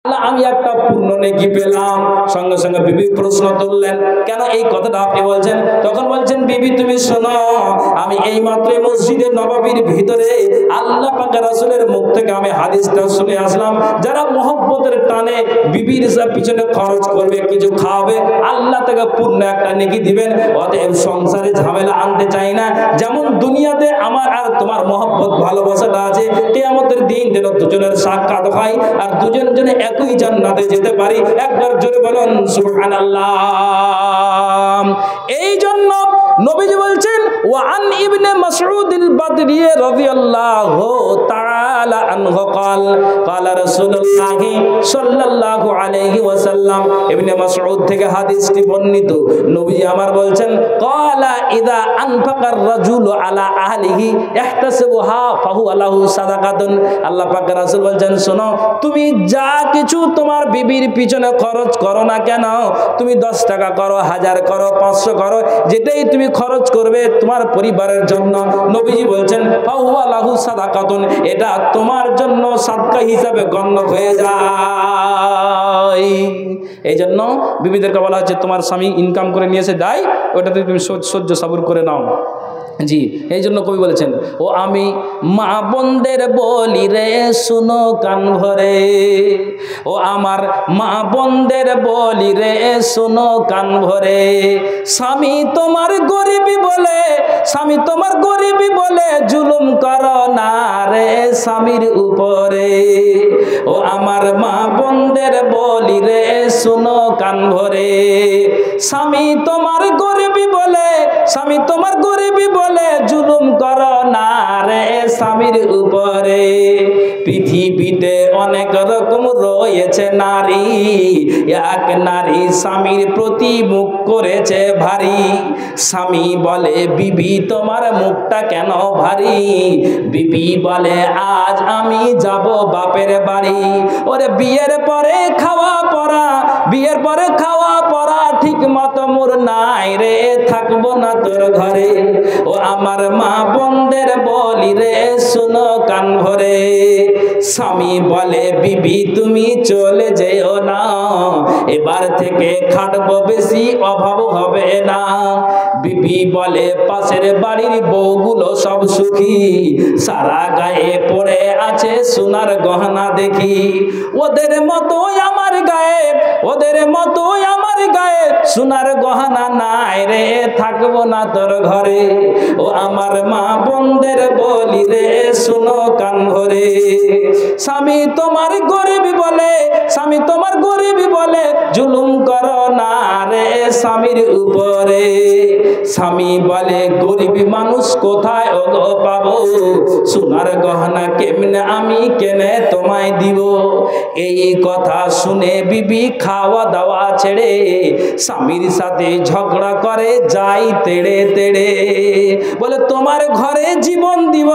আমি একটা পূর্ণ নেকি পেলাম। সঙ্গে সঙ্গে বিবি প্রশ্ন তুললেন, কেন এই কথাটা আপনি বলছেন? তখন বলছেন, বিবি তুমি শোনো, আমি এই মাত্র মসজিদে নববীর ভিতরে আল্লাহ পাক রাসূলের মুখ থেকে আমি হাদিসটা শুনে আসলাম, যারা মহব্বতের টানে বিবির পিছনে খরচ করবে, কিছু খাওয়াবে, আল্লাহ তাকে পূর্ণ একটা নেকি দিবেন। অতএব সংসারে ঝামেলা আনতে চাই না। যেমন দুনিয়াতে আমার আর তোমার মহব্বত ভালোবাসাটা আছে, কিয়ামতের দিন যেন দুজনের সাক্ষাৎ হয় আর দুজন যেন একই জান্নাতে যেতে পারি। একবার জোরে বলুন সুবহানাল্লাহ। এই জন্য নবীজি বলছেন, ওয়া আন ইবনে মাসউদিল বাদরি রাদিয়াল্লাহু তাআলা আনহু قال قال رسول الله সাল্লাল্লাহু আলাইহি ওয়াসাল্লাম। ইবনে মাসউদ থেকে হাদিসটি বর্ণিত। নবীজি আমার বলছেন, ক্বালা ইযা আনফাকার রাজুলু আলা আহলিহি ইহতাসিবুহা ফাহুয়া লাহু সাদাকাতুন। আল্লাহ পাক রাসূল বলছেন, শোনো, তুমি যা কিছু তোমার বিবির পিছনে খরচ করো না কেন, তুমি 10 টাকা করো, 1000 করো, 500 করো, যেটাই তুমি খরচ করবে তোমার পরিবারের জন্য, নবীজি বলছেন ফাহুয়া লাহু সাদাকাতুন, এটা তোমার জন্য সাদকা হিসাবে গণ্য হয়ে যায়। এই জন্য বিবিদেরকে বলা হচ্ছে, তোমার স্বামী ইনকাম করে নিয়ে এসে দেয়, ওটাতে তুমি সহ্য সবর করে নাও। জি, এই জন্য কবি বলেছেন, ও আমি মা বোনদের বলি রে শুনো কান ভরে, ও আমার মা বোনদের বলি রে শুনো কান ভরে, স্বামী তোমার গরিবী বলে, স্বামী তোমার গরিবী বলে জুলুম করো না রে স্বামীর উপরে, ও আমার মা বোনদের বলি রে শুনো কান ভরে, স্বামী তোমার গরিবী বলে, স্বামী তোমার গরিবী বলে জুলুম করো না রে স্বামীর উপরে। পৃথিবীতে অনেক রকম রয়েছে নারী, এক নারী স্বামীর প্রতি মুখ করেছে ভারী, স্বামী বলে বিবি তোমার মুখটা কেন ভারী, বিবি বলে আজ আমি যাব বাপের বাড়ি, ওরে বিয়ের পরে খাওয়া পড়া, বিয়ের পরে খাওয়া পড়া ঠিক মতো মোর নাই রে, থাকবো না তোর ঘরে, ও আমার মা বোনদের বলি রে শুনো কান ভরে, স্বামী বলে বিবি তুমি চলে যেও না, এবার থেকে খাটবো বেশি অভাব হবে না, বিবি বলে পাশের বাড়ির বউগুলো সব সুখী, সারা গায়ে পড়ে আছে সোনার গহনা দেখি, ওদের মতোই আমার গায়ে, ওদের মতোই আমার গায়ে সোনার গহনা নাই রে, থাকবো না তোর ঘরে, ও আমার মা বোনদের বলি রে শুনো কান ভরে, স্বামী তোমার গরিবী বলে, স্বামী তোমার গরিবী বলে জুলুম করো না রে স্বামীর উপরে, স্বামী বলে গরিবী মানুষ কোথায় ওগো পাবো, সোনার গহনা কেমনে আমি কেনে তোমায় দিব, এই কথা শুনে বিবি খাওয়া দাওয়া ছেড়ে স্বামীর সাথে ঝগড়া করে যাই তেড়ে তেড়ে, বলে তোমার ঘরে জীবন দিব,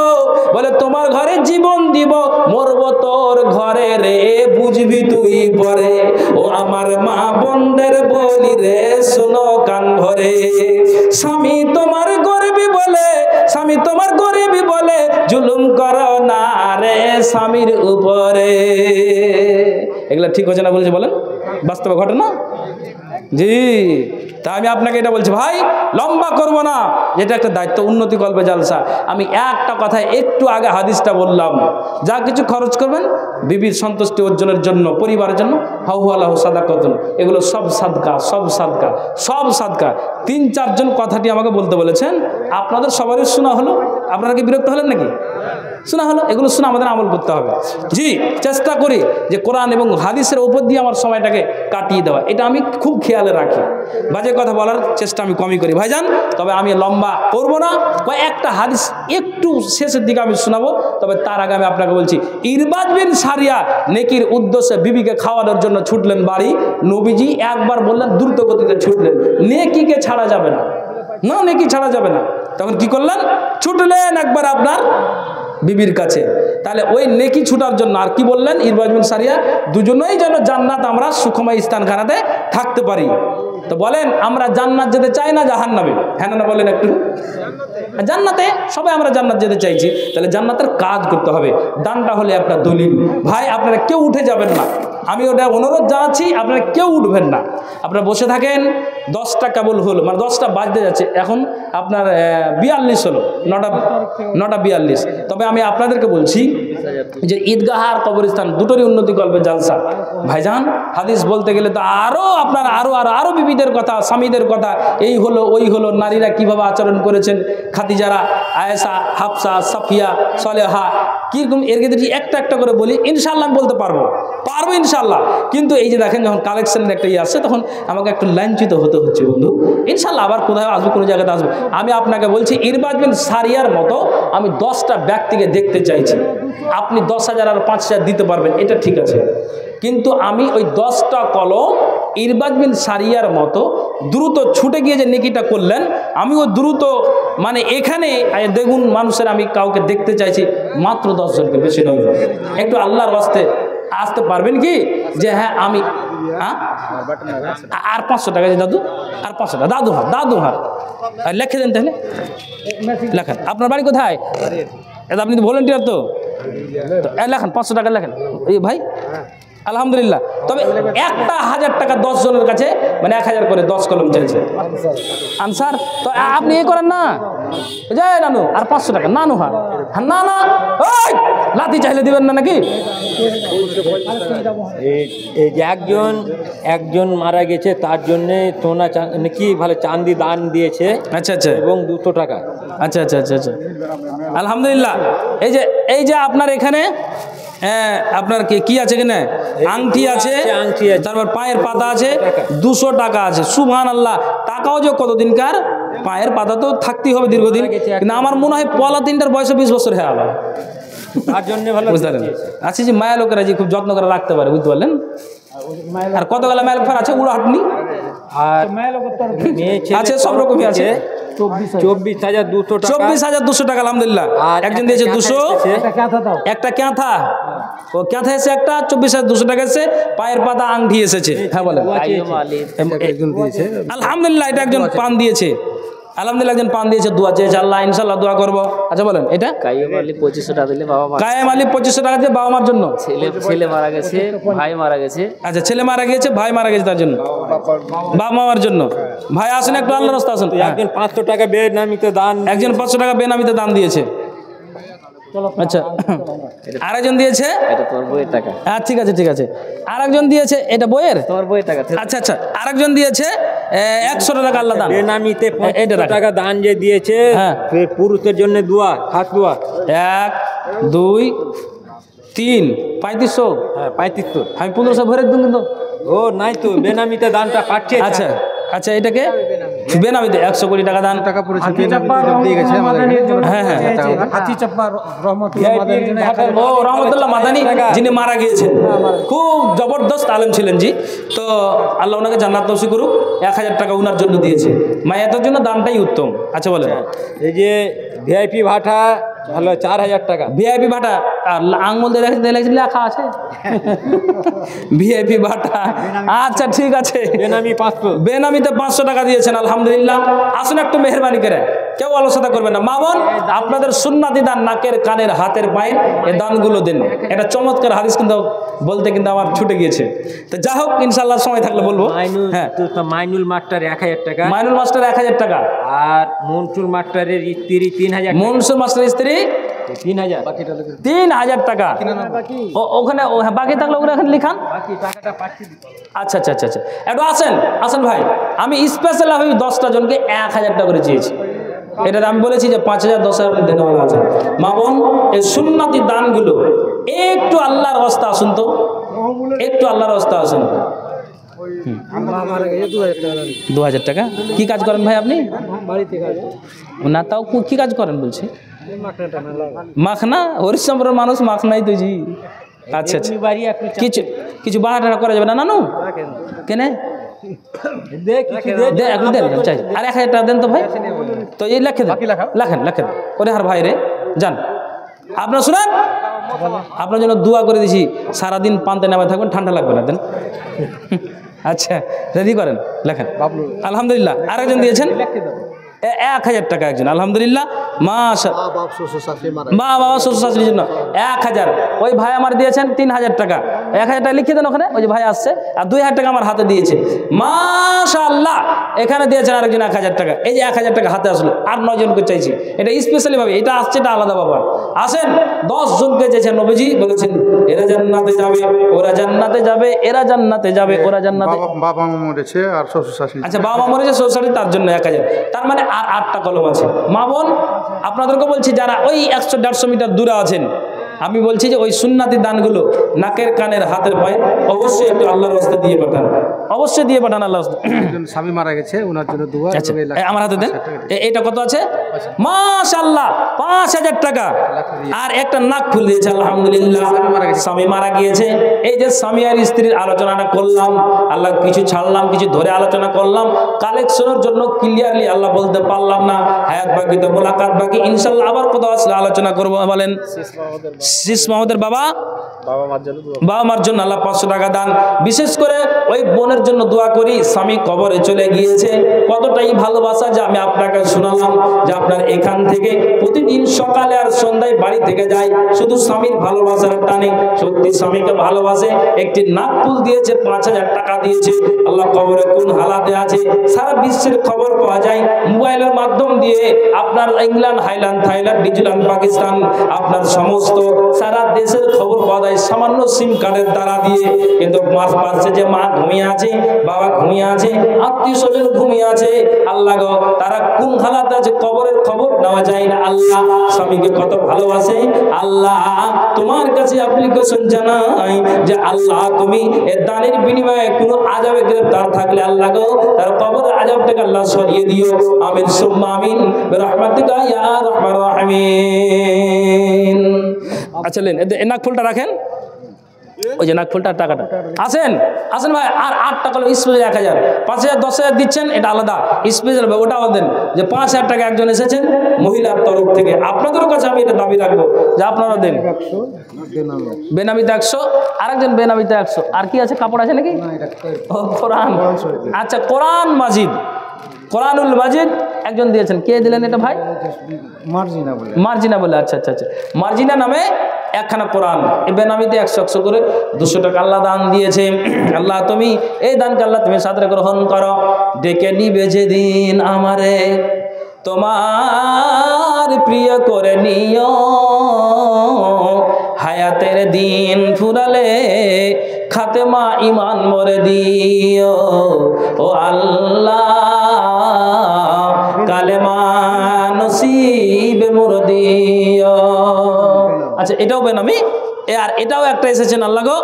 বলে তোমার ঘরে জীবন দিব, মরবো তোর ঘরে রে বুঝবি তুই পরে, ও আমার মা বোনদের বলি রে শোনো কান ভরে, স্বামী তোমার গরিবী বলে, স্বামী তোমার গরিবী বলে জুলুম করো না রে স্বামীর উপরে। এগুলা ঠিক হচ্ছে না বলছে বলেন, বাস্তব ঘটনা। জি, তা আমি আপনাকে এটা বলছি ভাই, লম্বা করব না, যেটা একটা দায়িত্ব, উন্নতি কল্পে জালসা। আমি একটা কথা একটু আগে হাদিসটা বললাম, যা কিছু খরচ করবেন বিবির সন্তুষ্টি অর্জনের জন্য, পরিবারের জন্য, হাউয়ালাহু সাদাকাতুন, এগুলো সব সাদকা, সব সাদকা, সব সাদকা। 3-4 জন কথাটি আমাকে বলতে বলেছেন, আপনাদের সবারই শোনা হলো, আপনারা কি বিরক্ত হলেন নাকি? শোনা হলো, এগুলো শুনে আমাদের আমল করতে হবে। জি, চেষ্টা করি যে কোরআন এবং হাদিসের উপর দিয়ে আমার সময়টাকে কাটিয়ে দেওয়া, এটা আমি খুব খেয়ালে রাখি। বাজে কথা বলার চেষ্টা আমি কমই করি ভাইজান, তবে আমি লম্বা করব না। কয়েকটা হাদিস একটু শেষের দিকে আমি শোনাবো, তবে তার আগে আমি আপনাকে বলছি, ইরবাদ বিন সারিয়া নেকির উদ্দেশ্যে বিবিকে খাওয়ানোর জন্য ছুটলেন বাড়ি, নবীজি একবার বললেন, দ্রুত গতিতে ছুটলেন, নেকিকে ছাড়া যাবে না, না নেকি ছাড়া যাবে না। তখন কি করলেন? ছুটলেন একবার আপনার বিবির কাছে। তাহলে ওই নেকি ছুটার জন্য আর কি বললেন ইরবাদ বিন সারিয়া, দুজনেই যেন জান্নাত আমরা সুখময় স্থানখানাতে থাকতে পারি। তো বলেন, আমরা জান্নাত যেতে চাই না জাহান্নামে? হ্যাঁ না বলেন একটু। জান্নাতে সবাই আমরা জান্নাত যেতে চাইছি, তাহলে জান্নাতের কাজ করতে হবে। দানটা হলে একটা দলিল। ভাই আপনারা কেউ উঠে যাবেন না, আমি ওটা অনুরোধ জানাচ্ছি, আপনারা কেউ উঠবেন না, আপনারা বসে থাকেন। 10টা কেবল হলো, মানে 10টা বাজতে যাচ্ছে, এখন আপনার 42 হলো, 9টা 42। তবে আমি আপনাদেরকে বলছি যে ঈদগাহ আর কবরস্থান দুটোরই উন্নতি করবে জালসা ভাইজান। হাদিস বলতে গেলে তো আরও আপনার আরও বিবিদের কথা, স্বামীদের কথা, এই হলো ওই হলো, নারীরা কিভাবে আচরণ করেছেন, খাদিজারা, আয়েশা, হাফসা, সাফিয়া, সলেহা, কীরকম, এর যদি একটা একটা করে বলি ইনশাআল্লাহ আমি বলতে পারবো ইনশাআল্লাহ। কিন্তু এই যে দেখেন যখন কালেকশনের একটা আসছে তখন আমাকে একটু লাঞ্ছিত হতে হচ্ছে বন্ধু। ইনশাআল্লাহ আবার কোথায় আসবে, কোনো জায়গাতে আসবে। আমি আপনাকে বলছি ইরবাজ বিন সারিয়ার মতো আমি 10টা ব্যক্তিকে দেখতে চাইছি। আপনি 10,000 আর 5,000 দিতে পারবেন, এটা ঠিক আছে, কিন্তু আমি ওই 10টা কলম ইরবাজ বিন সারিয়ার মতো দ্রুত ছুটে গিয়ে যে নেকিটা করলেন, আমি ও দ্রুত, মানে এখানে দেখুন মানুষের আমি কাউকে দেখতে চাইছি মাত্র 10 জনকে, বেশি নয়। একটু আল্লাহর ওয়াস্তে আসতে পারবেন কি যে হ্যাঁ আমি আর 500 টাকা দাদু, আর 500 টাকা দাদু হার লেখে দেন, তাহলে লেখেন। আপনার বাড়ি কোথায়? এটা আপনি তো ভলেন্টিয়ার, তো লেখেন 500 টাকা লেখেন। এই ভাই আলহামদুলিল্লাহ। তবে একটা 1000 টাকা 10 জনের কাছে, মানে 1000 করে 10 কলম চাইছে আনসার। তো আপনি এ করেন না, যাই নানু আর 500 টাকা, নানু হ্যাঁ না না, ওই লাথি চাইলে দিবেন না নাকি? এই যে একজন মারা গেছে, তার জন্য সোনা কি ভালো চাঁদি দান দিয়েছে। আচ্ছা আচ্ছা, এবং 200 টাকা। আচ্ছা আচ্ছা আচ্ছা আচ্ছা, আলহামদুলিল্লাহ। এই যে আপনার এখানে আপনার কি আছে কিনা, আংটি আছে, তারপর পায়ের পাতা আছে, 200 টাকা আছে। সুবহানাল্লাহ। টাকাও যে কতদিনকার, পায়ের পাতা তো থাকতেই হবে দীর্ঘদিন, কিন্তু আমার মনে হয় পলা তিনটার বয়সে 20 বছর হয়ে গেল, তার জন্য ভালো বুঝতে পারলেন। আচ্ছা, যে মায়া লোকেরা যে খুব যত্ন করে রাখতে পারে, বুঝতে পারলেন। আর কত গেলা মায়া লোক আছে, উড়ো হাটনি আর আছে, সব রকমই আছে। 24,200 টাকা আলহামদুলিল্লাহ। একজন দিয়েছে 200, একটা ক্যাঁথা, ও ক্যাঁথা এসে একটা 24,200 টাকা এসেছে। পায়ের পাতা, আংটি এসেছে। হ্যাঁ বলেন। আলহামদুলিল্লাহ, এটা একজন পান দিয়েছে, আলহামদুলিল্লাহ একজন পান দিয়েছে, দোয়া চেয়েছে, আল্লাহ ইনশাল্লাহ দোয়া করবো। আচ্ছা বলেন, এটা কাইয়ুম আলী 2500 টাকা দিলে বাবা মা, কায়েম আলী 2500 টাকা দিয়ে বাবা মার জন্য। ছেলে মারা গেছে, ভাই মারা গেছে। আচ্ছা, ছেলে মারা গেছে, ভাই মারা গেছে, তার জন্য, বাবা মার জন্য। ভাই আসেন একটু, আল্লাহর রাস্তা আসেন। একজন 500 টাকা বেনামিতে দান, একজন 500 টাকা বেনামিতে দান দিয়েছে। আচ্ছা, আরেকজন দিয়েছে, এটা তোর বইয়ের টাকা। হ্যাঁ ঠিক আছে ঠিক আছে। আরেকজন দিয়েছে, এটা বইয়ের, তোর বইয়ের টাকা। আচ্ছা আচ্ছা। আরেকজন দিয়েছে 100 টাকা আল্লাহ দান, বেনামিতে এটা 500 টাকা দান যে দিয়েছে। হ্যাঁ, পুরুষের জন্য দোয়া, খাস দোয়া। 1 2 3 3500। হ্যাঁ 3500। আমি 1500 ভরে দিন কিন্তু। ও নাই তো, বেনামিতে দানটা পাচ্ছে। আচ্ছা আচ্ছা, এটাকে বেনামিতে 100 কোটি টাকা দান। টাকা পড়েছে, দিয়ে গেছে আমাদের। হ্যাঁ হ্যাঁ, হাতি চাপ্পা রহমতুল্লাহ মাদানী, ও রহমতুল্লাহ মাদানী, যিনি মারা গিয়েছেন, খুব জবরদস্ত আলেম ছিলেন জি। তো আল্লাহ ওনাকে জান্নাত নসিব করুক। 1000 টাকা ওনার জন্য দিয়েছে, মায়াতের জন্য দানটাই উত্তম। আচ্ছা বলেন। এই যে ভিআইপি ভাটা ভালো, 4000 টাকা। ভিআইপি ভাটা, আর আঙুল দিয়ে লেখা আছে ভিআইপি ভাটা। আচ্ছা ঠিক আছে, বেনামি 500, বেনামিতে 500 টাকা দিয়েছেন, আলহামদুলিল্লাহ। আসুন একটু মেহরবানি করে, কেউ আলোচনা করবেন না। মা বোন, আপনাদের সুন্নাতি দান, নাকের, কানের, হাতের, পায়ের, এই দানগুলো দেন। এটা চমৎকার হাদিস কিন্তু বলতে কিন্তু আমার ছুটে গিয়েছে। তো যা হোক, ইনশাল্লাহ সময় থাকলে বলবো। হ্যাঁ, মাইনুল মাস্টার 1000 টাকা। মাইনুল মাস্টার 1000 টাকা। আর মনসুর মাস্টারের স্ত্রী 3000। মনসুর মাস্টারের স্ত্রী 3000। 3000 টাকা। ওখানে বাকি থাকলে ওখানে এখানে লিখান। বাকি টাকাটা পাচ্ছি। আচ্ছা আচ্ছা আচ্ছা আচ্ছা, একটু আসেন ভাই। আমি স্পেশাল আমি 10টা জনকে 1000 টাকা করে চেয়েছি। এটা আমি বলেছি যে 5000 10,000 দেওয়া আছে। মা বোন, এই সুন্নাতি দানগুলো একটু আল্লাহর রাস্তা আসুন, তো একটু আল্লাহর রাস্তা আসুন। 2000 টাকা। কি কাজ করেন ভাই আপনি? না, তাও কি কাজ করেন বলছি? মাখনা, হরিশ্চন্দ্রের মানুষ, মাখনাই তো জি। আচ্ছা আচ্ছা, কিছু বাড়া করা যাবে না নানু? কেন একটু দেন, চাই। আর 1000 টাকা দেন তো ভাই। তো এই লেখে লেখেন ওরে হার ভাই রে, যান। আপনার শুনেন, আপনার জন্য দোয়া করে দিছি, সারাদিন পান্তে নামে থাকবেন, ঠান্ডা লাগবে না, দেন। আচ্ছা, রেডি করেন, লেখেন। আলহামদুলিল্লাহ। আরেকজন দিয়েছেন, 1000 টাকা একজন, আলহামদুলিল্লাহ মাশাআল্লাহ। মা বাবা শ্বশুর শাশুড়ির জন্য 1000। ওই ভাই আমার দিয়েছেন 3000 টাকা। 1000 টাকা লিখে দেন ওখানে, ওই যে ভাই আসছে। আর 2000 টাকা আমার হাতে দিয়েছে, মাশাআল্লাহ। এখানে দিয়েছেন আরেকজন 1000 টাকা। এই যে 1000 টাকা হাতে আসলো, আর 9 জনকে চাইছি। এটা স্পেশালি ভাবে, এটা আসছে, এটা আলাদা ব্যাপার। আসেন 10 জনকে চেয়েছেন, নবীজি বলেছেন এরা জান্নাতে যাবে, ওরা জান্নাতে যাবে, এরা জান্নাতে যাবে, ওরা জান্নাতে। বাবা মা মরেছে আর শ্বশুর শাশুড়ি। আচ্ছা, বাবা মরেছে, শ্বশুর শাশুড়ি, তার জন্য 1000। তার মানে আর 8টা কলম আছে। মা বোন আপনাদেরকে বলছি, যারা ওই 100-150 মিটার দূরে আছেন, আমি বলছি যে ওই সুন্নাতি দানগুলো নাকের কানের হাতের পায়ে অবশ্যই একটু আল্লাহর রাস্তা দিয়ে পাঠান, অবশ্যই দিয়ে পাঠান আল্লাহর রাস্তা। একজন স্বামী মারা গেছে, ওনার জন্য দোয়া। আচ্ছা, আমার হাতে দেন। এটা কত আছে? মাশাআল্লাহ 5000 টাকা। আর একটা নাক ফুল দিয়েছে, আলহামদুলিল্লাহ। স্বামী মারা গিয়েছে। এই যে স্বামী আর স্ত্রীর আলোচনাটা করলাম, আল্লাহ কিছু ছাড়লাম, কিছু ধরে আলোচনা করলাম। কালেকশনের জন্য ক্লিয়ারলি আল্লাহ বলতে পারলাম না, হায়াত বাকি তো মোলাকাত বাকি। ইনশাআল্লাহ আবার কোথাও আসলে আলোচনা করবো। বলেন শীষ মাহমুদের বাবা মার জন্য আল্লাহ 500 টাকা দান। বিশেষ করে ওই বোনের জন্য দোয়া করি, স্বামী কবরে চলে গিয়েছে। কতটাই ভালোবাসা যে আমি আপনাকে শোনালাম যে আপনার এখান থেকে প্রতিদিন সকালে আর সন্ধ্যায় বাড়ি থেকে যায় শুধু স্বামীর ভালোবাসার টানে। সত্যি স্বামীকে ভালোবাসে। একটি নাক ফুল দিয়েছে, 5000 টাকা দিয়েছে। আল্লাহ কবরে কোন হালাতে আছে সারা বিশ্বের খবর পাওয়া যায় মোবাইলের মাধ্যম দিয়ে। আপনার England, highland, Thailand, New Zealand, Pakistan, আপনার সমস্ত সারা দেশের খবর পাওয়া যায় সামান্য সিম কার্ডের দ্বারা দিয়ে। কিন্তু মাস পাচ্ছে যে মা ঘুমিয়ে আছে, বাবা ঘুমিয়ে আছে, আত্মীয় স্বজন ঘুমিয়ে আছে। আল্লাহ গো, তারা কোন হালাতে আছে কবরের খবর নেওয়া যায় না। আল্লাহ স্বামীকে কত ভালোবাসে। আল্লাহ তোমার কাছে অ্যাপ্লিকেশন জানাই যে আল্লাহ তুমি এর দানের বিনিময়ে কোনো আযাবে গ্রেফতার থাকলে আল্লাহ গো, তার কবরের আযাবটাকে আল্লাহ সরিয়ে দিও। আমিন সুম্মা আমিন বিরহমাতিকা ইয়া আরহামার রাহিমিন। আচ্ছা, লেন নাক ফুলটা রাখেন, ওই যে নাক ফুলটার টাকাটা। আসেন আসেন ভাই, আর 8টা কলম স্পেশাল 1000, 5000, 10000 দিচ্ছেন, এটা আলাদা স্পেশাল। ওটাও দেন যে 5000 টাকা একজন এসেছেন মহিলার তরফ থেকে। আপনাদের কাছে আমি এটা দাবি রাখবো যে আপনারা দেন। বেনামিতে 100, আরেকজন বেনামিতে 100। আর কি আছে, কাপড় আছে নাকি? ও কোরআন। আচ্ছা, কোরআন মাজিদ, কোরআনুল মাজিদ একজন দিয়েছেন। কে দিলেন এটা ভাই? মার্জিনা বলে। আচ্ছা আচ্ছা আচ্ছা, মার্জিনা নামে একখানা কোরআন। এই বেনামিতে 100 করে 200 টাকা আল্লাহ দান দিয়েছে। আল্লাহ তুমি এই দানকে আল্লাহ তুমি সাদরে গ্রহণ করো। ডেকে নিবে যেদিন আমারে তোমার প্রিয় করে নিও, হায়াতের দিন ফুরালে খাতেমা ইমান মরে দিও। ও আল্লাহ কালেমা নসিবে মোর দিও। আচ্ছা, এটাও বেনামি। আর এটাও একটা এসেছেন, আল্লাহ গো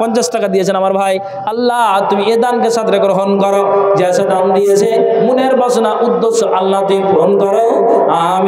50 টাকা দিয়েছেন আমার ভাই। আল্লাহ তুমি এ দানকে সাদরে গ্রহণ করো। যে দান দিয়েছে মনের বাসনা উদ্দেশ্য আল্লাহ তুমি পূরণ করো। আমি